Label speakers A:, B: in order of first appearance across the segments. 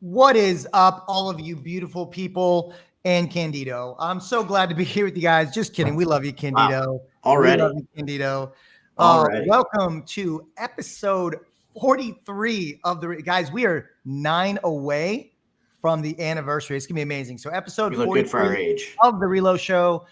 A: What is up, all of you beautiful people and Candido? I'm so glad to be here with you guys. Just kidding. We love you, Candido.
B: Wow. Already.
A: We love you, Candido.
B: Already.
A: Welcome to episode 43 of the guys. We are 9 away from the anniversary. It's gonna be amazing. So episode
B: We look
A: 43
B: good for our age.
A: of the Reload Show.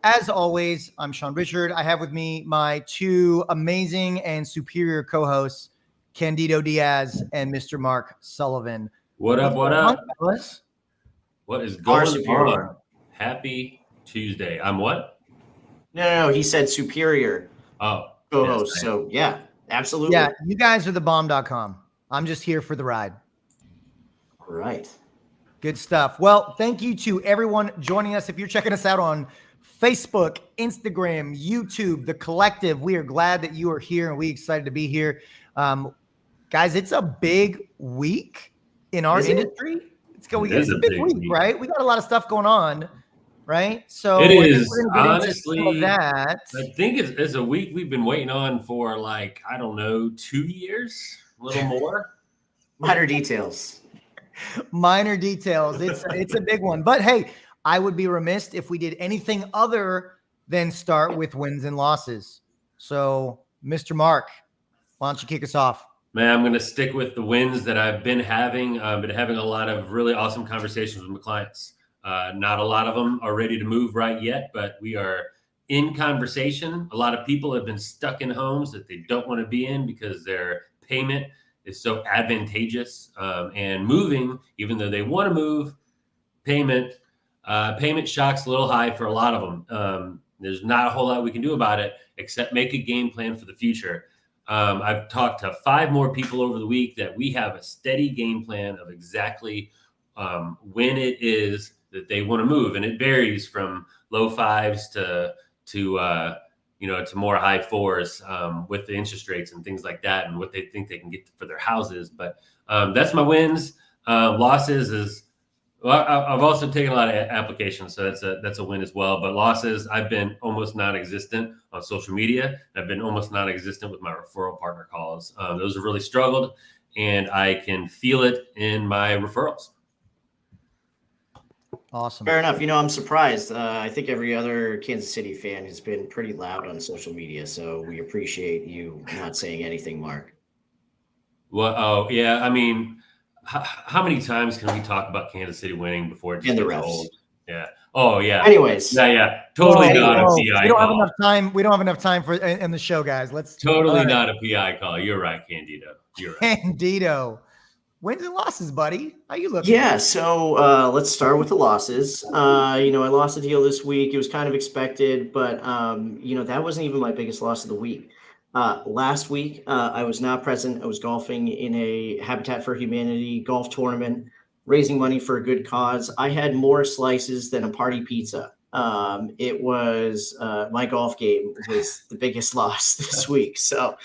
A: As always, I'm Sean Richard. I have with me my two amazing and superior co-hosts, Candido Diaz and Mr. Mark Sullivan.
C: What up? What up?
A: Fellas?
C: What is
B: Far
C: going
B: superior.
C: on? Happy Tuesday. I'm what?
B: No. He said superior
C: Oh,
B: co-host.
C: yes,
B: So yeah, absolutely.
A: Yeah, you guys are the bomb.com. I'm just here for the ride.
B: All right.
A: Good stuff. Well, thank you to everyone joining us. If you're checking us out on Facebook, Instagram, YouTube, The Collective, we are glad that you are here and we're excited to be here. Guys, it's a big week in our industry. It's a big week, right? We got a lot of stuff going on, right? So
C: it is.
A: we're gonna get into some of
C: Honestly,
A: that.
C: I think it's a week we've been waiting on for 2 years, a little more.
B: Minor details.
A: Minor details. It's a big one. But hey, I would be remiss if we did anything other than start with wins and losses. So, Mr. Mark, why don't you kick us off?
C: Man, I'm going to stick with the wins that I've been having. I've been having a lot of really awesome conversations with my clients. Not a lot of them are ready to move right yet, but we are in conversation. A lot of people have been stuck in homes that they don't want to be in because their payment is so advantageous. And moving, even though they want to move, payment shock's a little high for a lot of them. There's not a whole lot we can do about it except make a game plan for the future. I've talked to 5 more people over the week that we have a steady game plan of exactly when it is that they want to move. And it varies from low 5s to more high 4s with the interest rates and things like that and what they think they can get for their houses. But that's my wins. Losses is, well, I've also taken a lot of applications, so that's a win as well. But losses, I've been almost non-existent on social media. I've been almost non-existent with my referral partner calls. Those have really struggled, and I can feel it in my referrals.
A: Awesome.
B: Fair enough. I'm surprised. I think every other Kansas City fan has been pretty loud on social media, so we appreciate you not saying anything, Mark.
C: Well, oh yeah, I mean, how many times can we talk about Kansas City winning before it just gets old? Yeah. Oh yeah.
B: Anyways.
C: Yeah. Totally not a PI
A: we don't
C: call.
A: have enough time. We don't have enough time for in the show, guys. Let's
C: totally not a PI call. You're right, Candido. You're right.
A: Candido. Wins and losses, buddy. How you looking?
B: Yeah, so let's start with the losses. I lost a deal this week. It was kind of expected, but that wasn't even my biggest loss of the week. Last week, I was not present. I was golfing in a Habitat for Humanity golf tournament, raising money for a good cause. I had more slices than a party pizza. It was my golf game was the biggest loss this week. So,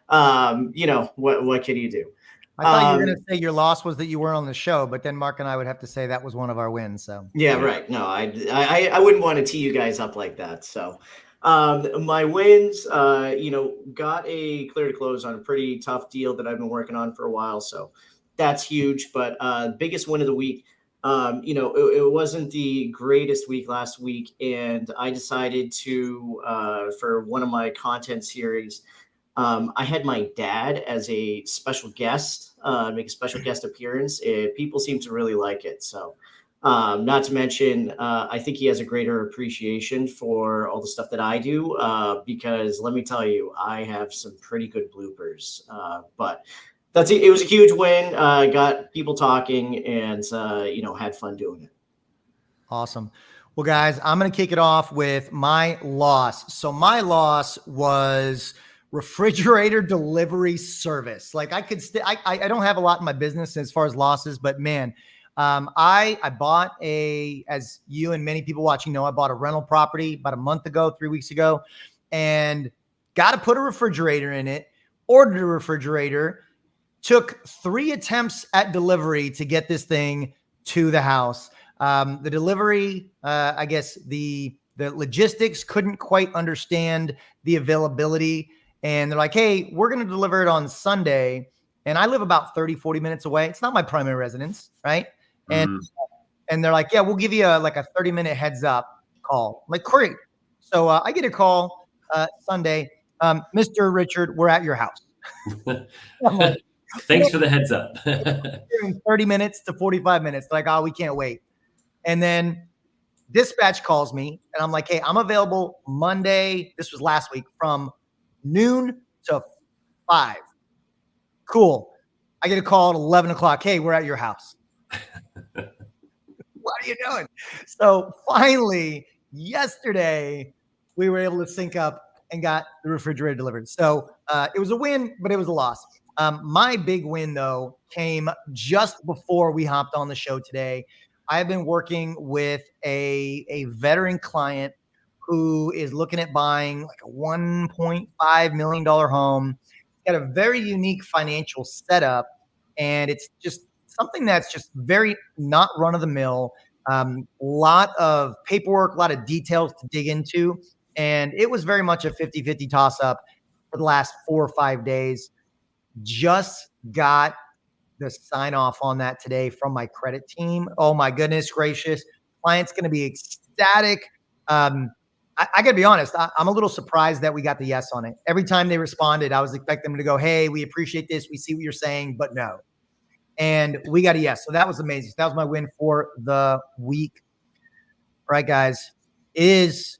B: what can you do?
A: I thought you were going to say your loss was that you weren't on the show, but then Mark and I would have to say that was one of our wins. So
B: yeah, right. No, I wouldn't want to tee you guys up like that. So. My wins, got a clear to close on a pretty tough deal that I've been working on for a while. So that's huge. But biggest win of the week, it wasn't the greatest week last week. And I decided to, for one of my content series, I had my dad as a special guest, make a special guest appearance. People seem to really like it. So. Not to mention, I think he has a greater appreciation for all the stuff that I do, because let me tell you, I have some pretty good bloopers. But that's it. It was a huge win. Got people talking and, had fun doing it.
A: Awesome. Well, guys, I'm going to kick it off with my loss. So my loss was refrigerator delivery service. Like I don't have a lot in my business as far as losses, but man, I bought as you and many people watching know, I bought a rental property about a month ago, 3 weeks ago, and got to put a refrigerator in it, ordered a refrigerator, took 3 attempts at delivery to get this thing to the house. The delivery, I guess the logistics couldn't quite understand the availability. And they're like, hey, we're going to deliver it on Sunday. And I live about 30, 40 minutes away. It's not my primary residence, right? And they're like, yeah, we'll give you like a 30-minute heads up call. I'm like, great. So I get a call Sunday. Mr. Richard, we're at your house. I'm like,
C: thanks for the heads up.
A: in 30 minutes to 45 minutes. Like, oh, we can't wait. And then dispatch calls me and I'm like, hey, I'm available Monday. This was last week from noon to 5. Cool. I get a call at 11 o'clock. Hey, we're at your house. What are you doing? So finally, yesterday, we were able to sync up and got the refrigerator delivered. So it was a win, but it was a loss. My big win, though, came just before we hopped on the show today. I've been working with a veteran client who is looking at buying like a $1.5 million home. He's got a very unique financial setup, and it's just something that's just very not run of the mill. Lot of paperwork, a lot of details to dig into. And it was very much a 50-50 toss up for the last 4 or 5 days. Just got the sign off on that today from my credit team. Oh my goodness gracious. Client's going to be ecstatic. I got to be honest. I'm a little surprised that we got the yes on it. Every time they responded, I was expecting them to go, hey, we appreciate this. We see what you're saying, but no. And we got a yes. So that was amazing. That was my win for the week. All right, guys. It is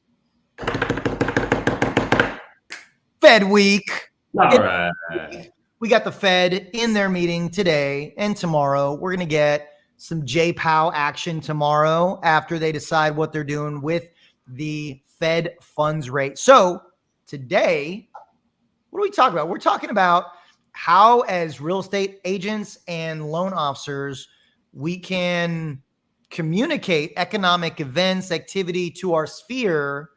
A: Fed week.
C: All right.
A: We got the Fed in their meeting today and tomorrow. We're going to get some JPOW action tomorrow after they decide what they're doing with the Fed funds rate. So today, what are we talking about? We're talking about how, as real estate agents and loan officers, we can communicate economic events, activity to our sphere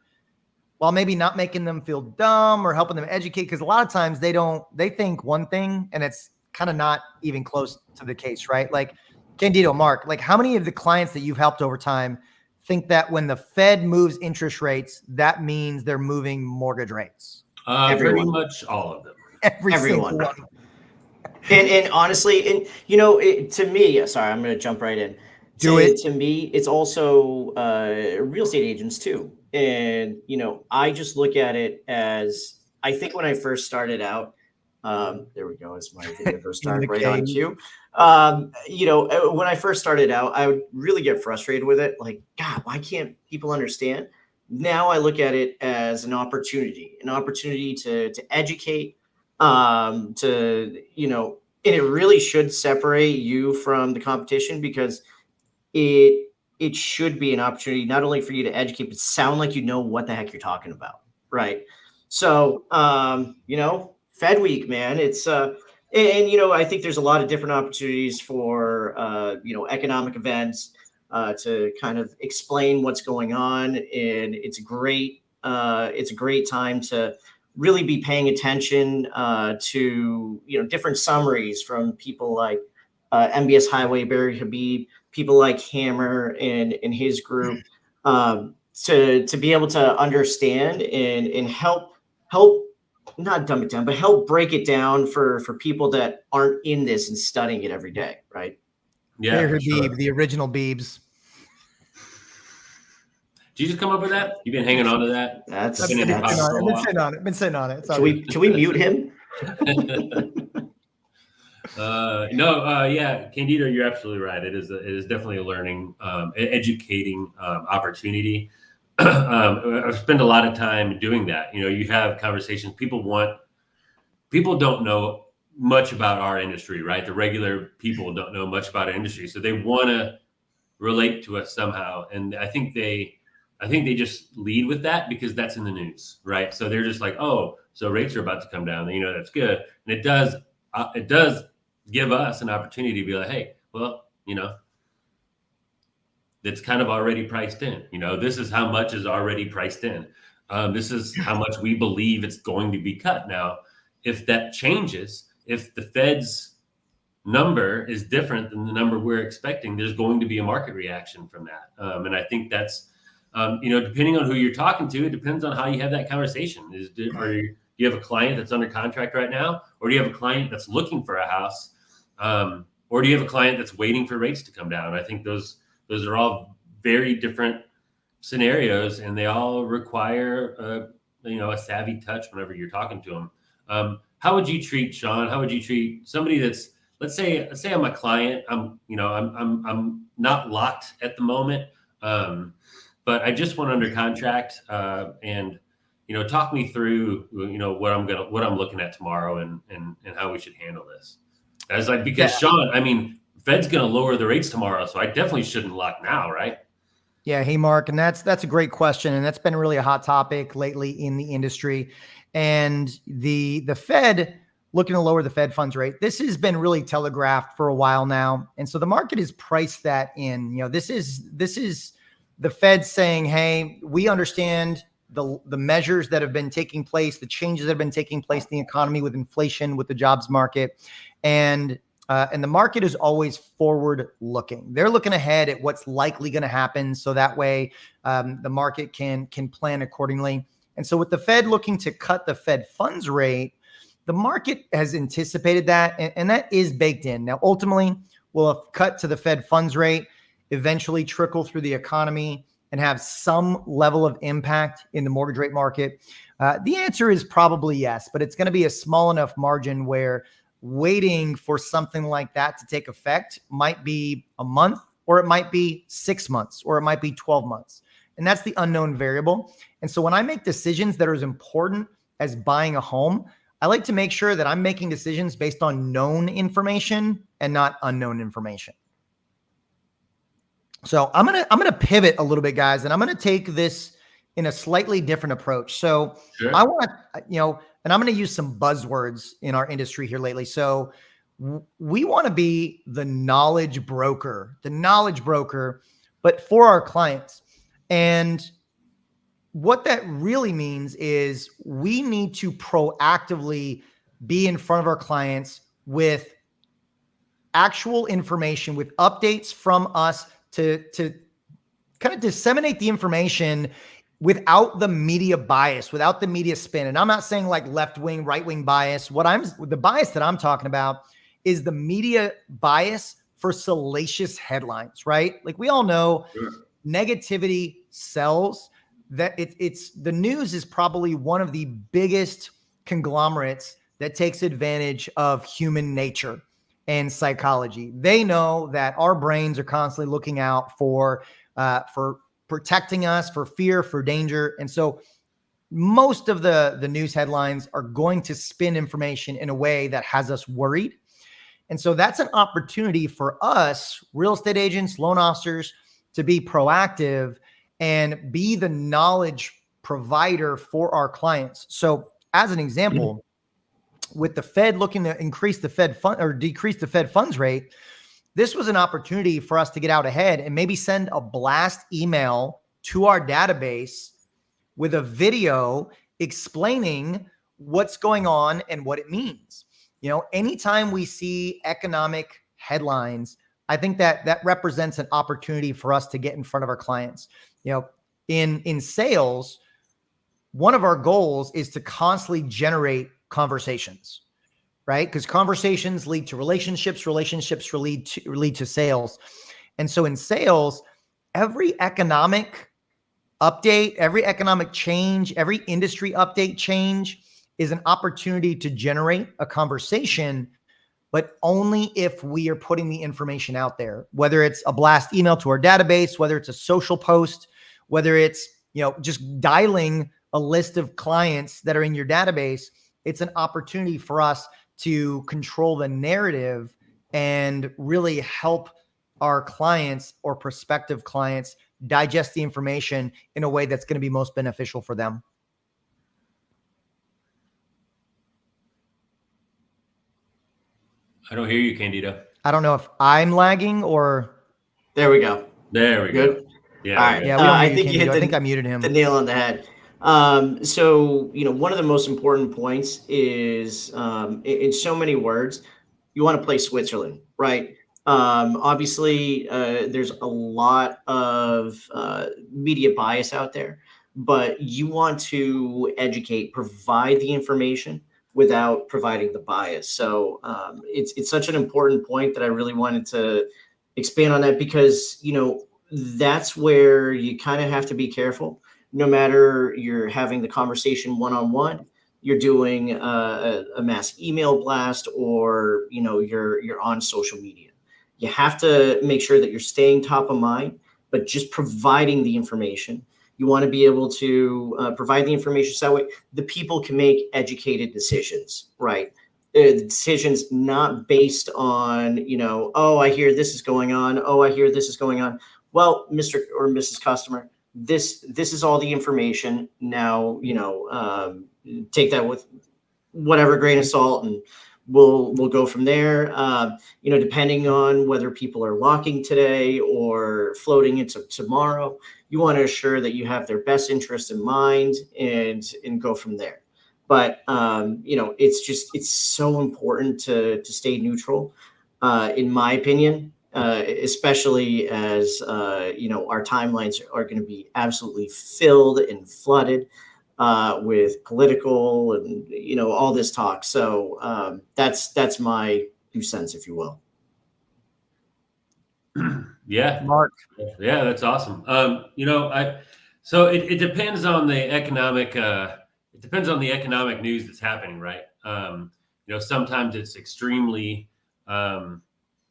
A: while maybe not making them feel dumb or helping them educate. Because a lot of times they think one thing and it's kind of not even close to the case, right? Like Candido, Mark, like how many of the clients that you've helped over time think that when the Fed moves interest rates, that means they're moving mortgage rates?
C: Pretty much all of them.
B: Everyone. And honestly, and to me, sorry, I'm going to jump right in. To me, it's also real estate agents too. And, I just look at it as, I think when I first started out, there we go. As my video goes start right on cue. When I first started out, I would really get frustrated with it. Like, God, why can't people understand? Now I look at it as an opportunity to educate, and it really should separate you from the competition, because it should be an opportunity not only for you to educate, but sound like you know what the heck you're talking about, right? So, Fed week, man, it's and I think there's a lot of different opportunities for economic events to kind of explain what's going on, and it's a great time to really be paying attention to different summaries from people like MBS Highway, Barry Habib, people like Hammer and his group, to be able to understand and help not dumb it down, but help break it down for people that aren't in this and studying it every day, right?
C: Yeah,
A: Barry Habib, the original Beebs.
C: Did you just come up with that? You've been hanging on to that?
A: I've been sitting on it.
B: Can we mute him?
C: Yeah, Candido, you're absolutely right. It is definitely a learning, educating opportunity. I've spent a lot of time doing that. You have conversations. People don't know much about our industry, right? The regular people don't know much about our industry, so they want to relate to us somehow. And I think they just lead with that because that's in the news, right? So they're just like, oh, so rates are about to come down. That's good, and it does give us an opportunity to be like, hey, well, that's kind of already priced in. This is how much is already priced in. This is how much we believe it's going to be cut. Now, if that changes, if the Fed's number is different than the number we're expecting, there's going to be a market reaction from that. And I think that's, depending on who you're talking to, it depends on how you have that conversation. Do Do you have a client that's under contract right now? Or do you have a client that's looking for a house? Or do you have a client that's waiting for rates to come down? I think those are all very different scenarios, and they all require a savvy touch whenever you're talking to them. How would you treat, Sean? How would you treat somebody that's, let's say I'm a client. I'm not locked at the moment, but I just went under contract, and talk me through what I'm looking at tomorrow, and how we should handle this. As because Sean, I mean, Fed's going to lower the rates tomorrow, so I definitely shouldn't lock now, right?
A: Yeah. Hey, Mark. And that's a great question. And that's been really a hot topic lately in the industry. And the Fed looking to lower the Fed funds rate. This has been really telegraphed for a while now. And so the market has priced that in. This is the Fed saying, hey, we understand the measures that have been taking place, the changes that have been taking place in the economy with inflation, with the jobs market. And the market is always forward looking. They're looking ahead at what's likely going to happen. So that way the market can plan accordingly. And so with the Fed looking to cut the Fed funds rate, the market has anticipated that, and that is baked in. Now, ultimately, will a cut to the Fed funds rate eventually trickle through the economy and have some level of impact in the mortgage rate market? The answer is probably yes, but it's going to be a small enough margin where waiting for something like that to take effect might be a month, or it might be 6 months, or it might be 12 months. And that's the unknown variable. And so when I make decisions that are as important as buying a home, I like to make sure that I'm making decisions based on known information and not unknown information. So I'm gonna pivot a little bit, guys, and I'm gonna take this in a slightly different approach. So
C: Sure.
A: I want and I'm going to use some buzzwords in our industry here lately. So we want to be the knowledge broker, but for our clients. And what that really means is we need to proactively be in front of our clients with actual information, with updates from us to kind of disseminate the information without the media bias, without the media spin. And I'm not saying like left-wing, right-wing bias. The bias that I'm talking about is the media bias for salacious headlines, right? Like we all know negativity sells. That it's the news is probably one of the biggest conglomerates that takes advantage of human nature and psychology. They know that our brains are constantly looking out for protecting us, for fear, for danger. And so most of the news headlines are going to spin information in a way that has us worried. And so that's an opportunity for us, real estate agents, loan officers, to be proactive and be the knowledge provider for our clients. So as an example, with the Fed looking to increase the Fed fund or decrease the Fed funds rate, this was an opportunity for us to get out ahead and maybe send a blast email to our database with a video explaining what's going on and what it means. Anytime we see economic headlines, I think that represents an opportunity for us to get in front of our clients. In sales, one of our goals is to constantly generate conversations, right? Because conversations lead to relationships lead to sales. And so in sales, every economic update, every economic change, every industry update change is an opportunity to generate a conversation, but only if we are putting the information out there, whether it's a blast email to our database, whether it's a social post, whether it's, just dialing a list of clients that are in your database. It's an opportunity for us to control the narrative and really help our clients or prospective clients digest the information in a way that's going to be most beneficial for them.
C: I don't hear you, Candido.
A: I don't know if I'm lagging or.
B: There we go.
C: There we
B: Good?
C: go. Yeah.
B: All right.
A: Yeah, we don't
B: I
A: hear
B: think you hit
A: I think I muted him.
B: the nail on the head. So, one of the most important points is in so many words, you want to play Switzerland, right? Obviously, there's a lot of media bias out there. but you want to educate, provide the information without providing the bias. So it's such an important point that I really wanted to expand on that, because that's where you kind of have to be careful. No matter you're having the conversation one-on-one, you're doing a mass email blast, or you're on social media. You have to make sure that you're staying top of mind, but just providing the information. You want to be able to provide the information so that way the people can make educated decisions, right? Decisions not based on, oh, I hear this is going on. Oh, I hear this is going on. Well, Mr. or Mrs. Customer, this is all the information. Now, take that with whatever grain of salt, and we'll go from there. Depending on whether people are locking today or floating into tomorrow, you want to assure that you have their best interest in mind, and go from there. But it's so important to stay neutral, in my opinion, especially as our timelines are going to be absolutely filled and flooded with political and all this talk. So that's my 2 cents, if you will.
C: Yeah,
A: Mark.
C: Yeah, that's awesome. So it depends on the economic. It depends on the economic news that's happening, right? Sometimes it's extremely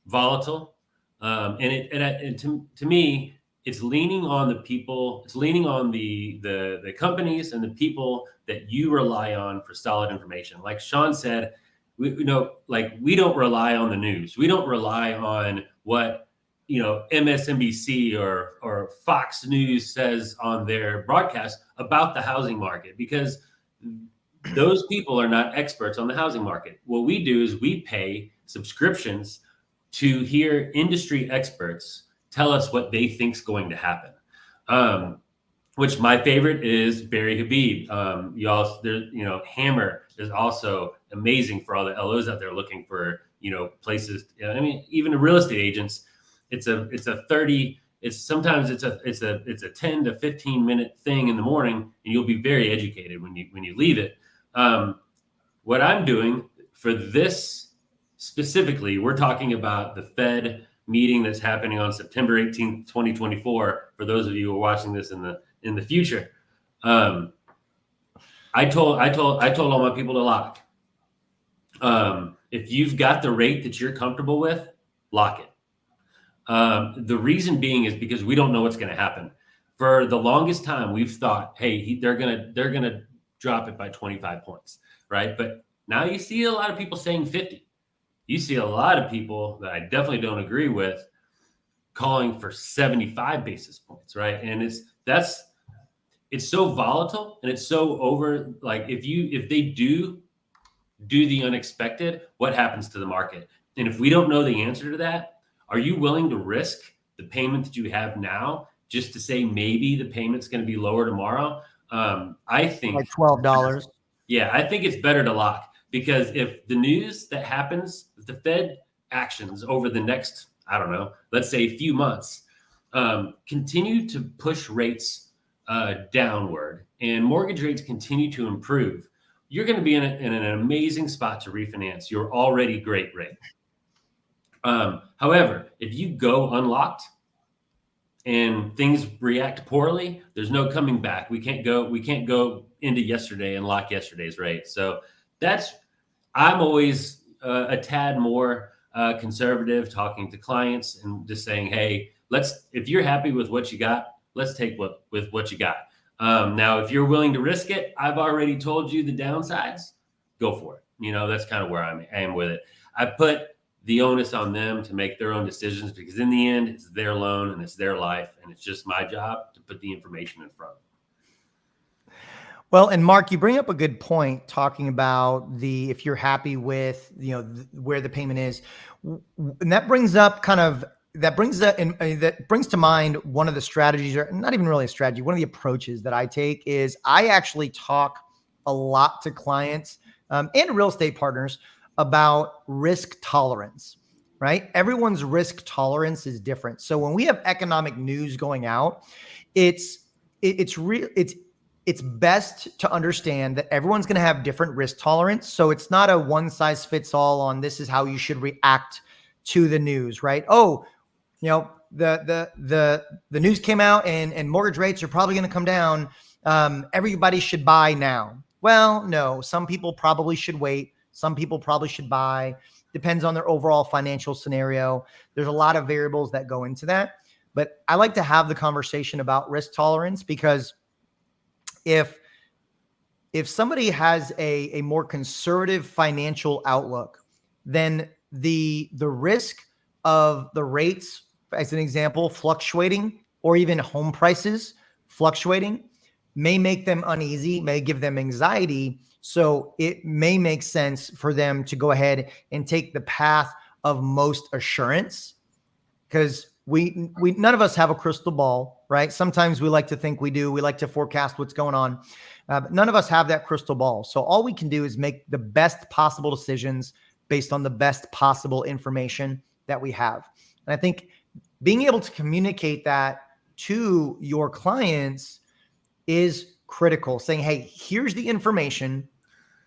C: volatile, and to me, it's leaning on the people. It's leaning on the companies and the people that you rely on for solid information. Like Sean said, we don't rely on the news. We don't rely on what MSNBC or Fox News says on their broadcast about the housing market, because those people are not experts on the housing market. What we do is we pay subscriptions to hear industry experts tell us what they think's going to happen. Which my favorite is Barry Habib. Hammer is also amazing for all the LOs out there looking for places. I mean, even the real estate agents. Sometimes it's a 10 to 15 minute thing in the morning, and you'll be very educated when you leave it. What I'm doing for this specifically, we're talking about the Fed meeting that's happening on September 18th, 2024. For those of you who are watching this in the future, I told all my people to lock. If you've got the rate that you're comfortable with, lock it. The reason being is because we don't know what's going to happen. For the longest time, we've thought, hey, they're gonna drop it by 25 points, right? But now you see a lot of people saying 50. You see a lot of people that I definitely don't agree with calling for 75 basis points, right? And it's so volatile, and it's so over. Like if they do the unexpected, what happens to the market? And if we don't know the answer to that, are you willing to risk the payment that you have now just to say maybe the payment's going to be lower tomorrow? I think
A: like $12.
C: Yeah, I think it's better to lock, because if the news that happens, if the Fed actions over the next, I don't know, let's say a few months, continue to push rates downward and mortgage rates continue to improve, you're going to be in an amazing spot to refinance your already great rate. However, if you go unlocked and things react poorly, there's no coming back. We can't go into yesterday and lock yesterday's rate. So I'm always a tad more conservative, talking to clients and just saying, hey, if you're happy with what you got, let's take with what you got. Now, if you're willing to risk it, I've already told you the downsides, go for it. That's kind of where I am with it. I put the onus on them to make their own decisions, because in the end, it's their loan and it's their life, and it's just my job to put the information in front of them.
A: Well, and Mark, you bring up a good point talking about if you're happy with, where the payment is, and that brings to mind one of the strategies, or not even really a strategy. One of the approaches that I take is I actually talk a lot to clients and real estate partners about risk tolerance, right? Everyone's risk tolerance is different. So when we have economic news going out, it's it's best to understand that everyone's going to have different risk tolerance. So it's not a one size fits all on this is how you should react to the news, right? Oh, the news came out and mortgage rates are probably going to come down. Everybody should buy now. Well, no, some people probably should wait. Some people probably should buy. Depends on their overall financial scenario. There's a lot of variables that go into that. But I like to have the conversation about risk tolerance, because if somebody has a more conservative financial outlook, then the risk of the rates, as an example, fluctuating, or even home prices fluctuating, may make them uneasy, may give them anxiety. So it may make sense for them to go ahead and take the path of most assurance, because we none of us have a crystal ball, right? Sometimes we like to think we do. We like to forecast what's going on. But none of us have that crystal ball. So all we can do is make the best possible decisions based on the best possible information that we have. And I think being able to communicate that to your clients is critical. Saying, hey, here's the information,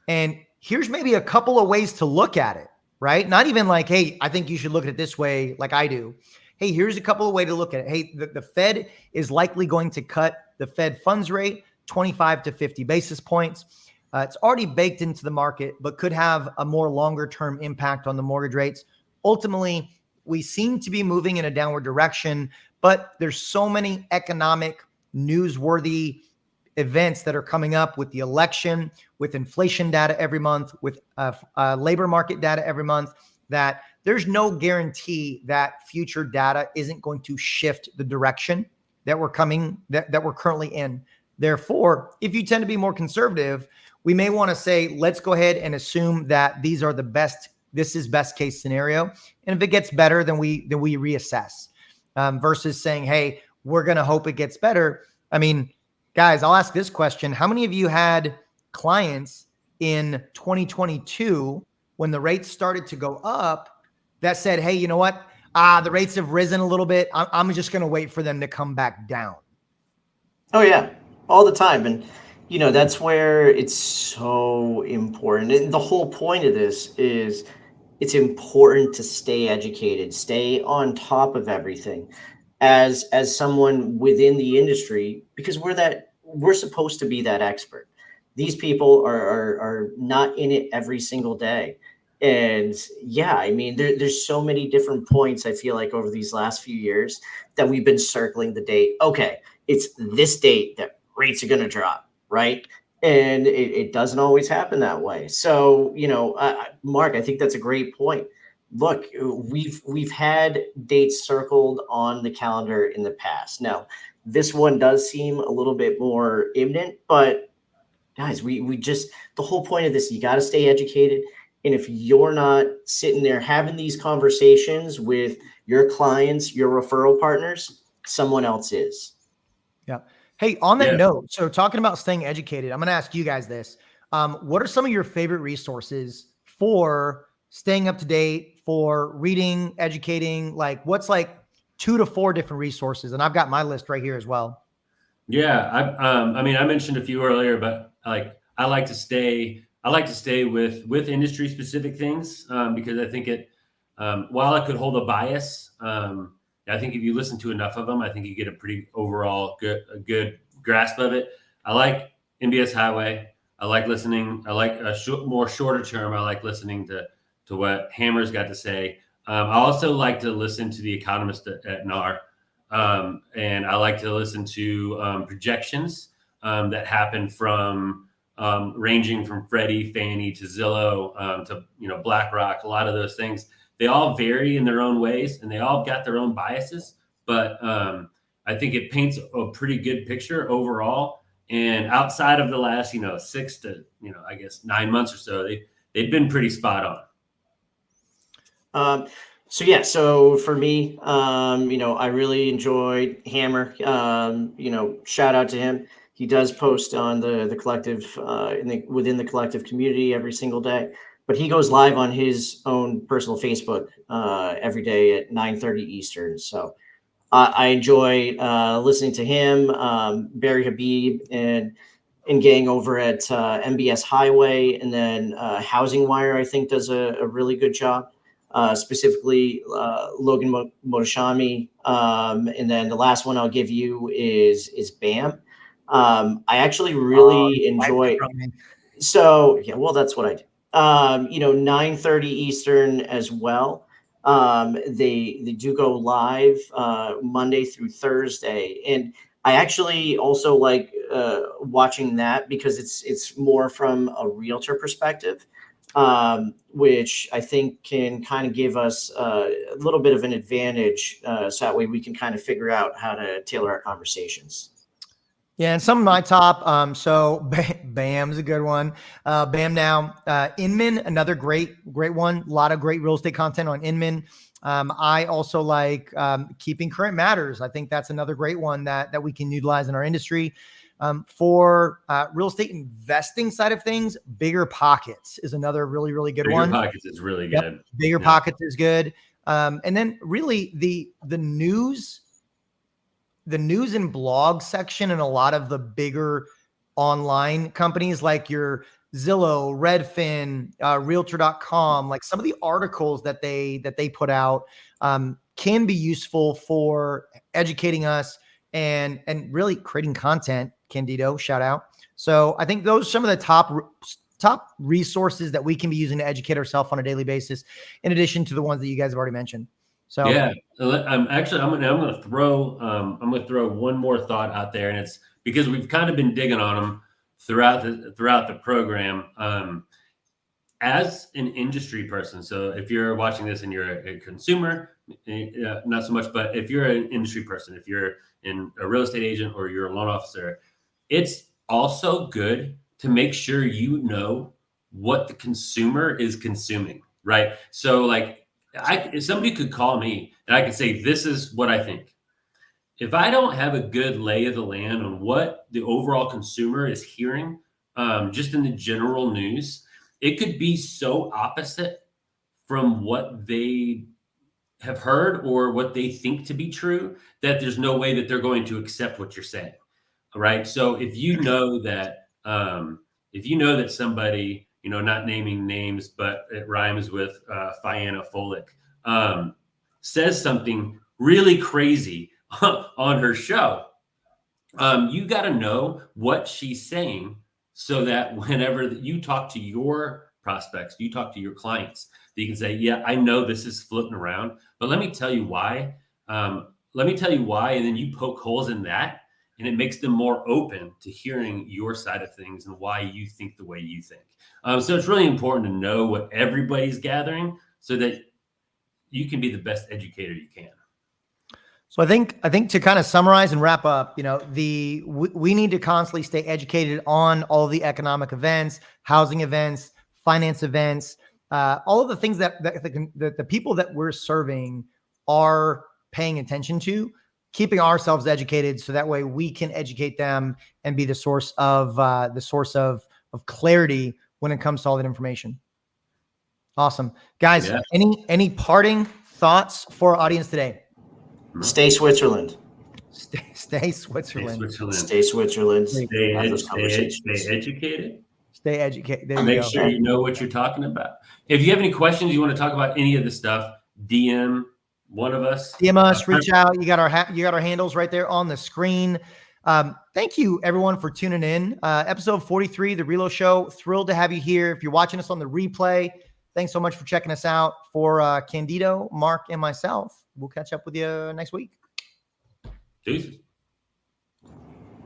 A: and here's maybe a couple of ways to look at it, right? Not even like, hey, I think you should look at it this way like I do. Hey, here's a couple of ways to look at it. Hey, the Fed is likely going to cut the Fed funds rate 25 to 50 basis points. It's already baked into the market, but could have a more longer term impact on the mortgage rates. Ultimately, we seem to be moving in a downward direction, but there's so many economic newsworthy events that are coming up with the election, with inflation data every month, with labor market data every month, that there's no guarantee that future data isn't going to shift the direction that we're currently in. Therefore, if you tend to be more conservative, we may want to say, let's go ahead and assume that this is best case scenario. And if it gets better, then we reassess, versus saying, hey, we're going to hope it gets better. I mean, guys, I'll ask this question. How many of you had clients in 2022 when the rates started to go up that said, hey, you know what? The rates have risen a little bit. I'm just going to wait for them to come back down.
B: Oh yeah, all the time. And that's where it's so important. And the whole point of this is it's important to stay educated, stay on top of everything as someone within the industry, because we're supposed to be that expert. These people are not in it every single day. And yeah, I mean, there's so many different points, I feel like, over these last few years that we've been circling the date. Okay, it's this date that rates are going to drop, right? And it doesn't always happen that way. So, Mark, I think that's a great point. Look, we've had dates circled on the calendar in the past. Now, this one does seem a little bit more imminent, but guys, we just, the whole point of this, you got to stay educated. And if you're not sitting there having these conversations with your clients, your referral partners, someone else is.
A: Yeah. Hey, on that note, so talking about staying educated, I'm going to ask you guys this. What are some of your favorite resources for staying up to date, for reading, educating? Like, what's like 2 to 4 different resources? And I've got my list right here as well.
C: Yeah. I mean, I mentioned a few earlier, but I like to stay with industry specific things, because I think while it could hold a bias, I think if you listen to enough of them, I think you get a pretty overall good grasp of it. I like MBS Highway. I like listening. I like more shorter term. I like listening to what Hammer's got to say. I also like to listen to The Economist at NAR. And I like to listen to projections that happen from ranging from Freddie, Fannie to Zillow to BlackRock. A lot of those things, they all vary in their own ways, and they all got their own biases. But I think it paints a pretty good picture overall. And outside of the last 6 to 9 months or so, they've been pretty spot
B: on. So for me, I really enjoyed Hammer. Shout out to him. He does post on the collective within the collective community every single day, but he goes live on his own personal Facebook every day at 9:30 Eastern. So I enjoy listening to him, Barry Habib, and and gang over at MBS Highway, and then Housing Wire, I think, does a really good job. Specifically, Logan Motoshami, and then the last one I'll give you is BAM. I actually really enjoy. So yeah, well, that's what I do. 9:30 Eastern as well. They do go live Monday through Thursday, and I actually also like watching that because it's more from a realtor perspective, which I think can kind of give us a little bit of an advantage, so that way we can kind of figure out how to tailor our conversations.
A: Yeah, and some of my top, so BAM's a good one. BAM now, Inman, another great one. A lot of great real estate content on Inman. I also like Keeping Current Matters. I think that's another great one that we can utilize in our industry. For real estate investing side of things, Bigger Pockets is another really, really good one.
C: Bigger Pockets is really good.
A: Yep. Bigger Pockets is good. And then really the news and blog section and a lot of the bigger online companies like your Zillow, Redfin, Realtor.com, like some of the articles that they put out can be useful for educating us and really creating content. Candido, shout out. So I think those are some of the top resources that we can be using to educate ourselves on a daily basis, in addition to the ones that you guys have already mentioned. So
C: yeah, I'm going to throw one more thought out there, and it's because we've kind of been digging on them throughout the program. As an industry person, so if you're watching this and you're a consumer, not so much, but if you're an industry person, if you're a real estate agent or you're a loan officer, it's also good to make sure you know what the consumer is consuming, right? So like, if somebody could call me and I could say, this is what I think. If I don't have a good lay of the land on what the overall consumer is hearing, just in the general news, it could be so opposite from what they have heard or what they think to be true that there's no way that they're going to accept what you're saying. All right. So if you know that somebody, not naming names, but it rhymes with Fianna Folic, says something really crazy on her show, you got to know what she's saying so that whenever you talk to your prospects, you talk to your clients, that you can say, yeah, I know this is floating around, but let me tell you why. And then you poke holes in that, and it makes them more open to hearing your side of things and why you think the way you think. So it's really important to know what everybody's gathering so that you can be the best educator you can.
A: So I think to kind of summarize and wrap up, we need to constantly stay educated on all the economic events, housing events, finance events, all of the things that the people that we're serving are paying attention to, keeping ourselves educated so that way we can educate them and be the source of clarity when it comes to all that information. Awesome. Guys,
C: Yeah.
A: Any parting thoughts for our audience today?
B: Stay Switzerland.
A: Stay Switzerland.
B: Stay Switzerland.
C: Stay educated.
A: Stay educated. There you
C: Make
A: go.
C: sure you know what you're talking about. If you have any questions, you want to talk about any of the stuff, DM one of us.
A: DM us, reach out. You got our handles right there on the screen. Thank you everyone for tuning in. Episode 43, The Relo Show. Thrilled to have you here. If you're watching us on the replay, thanks so much for checking us out. For Candido, Mark, and myself, we'll catch up with you next week.
C: Peace.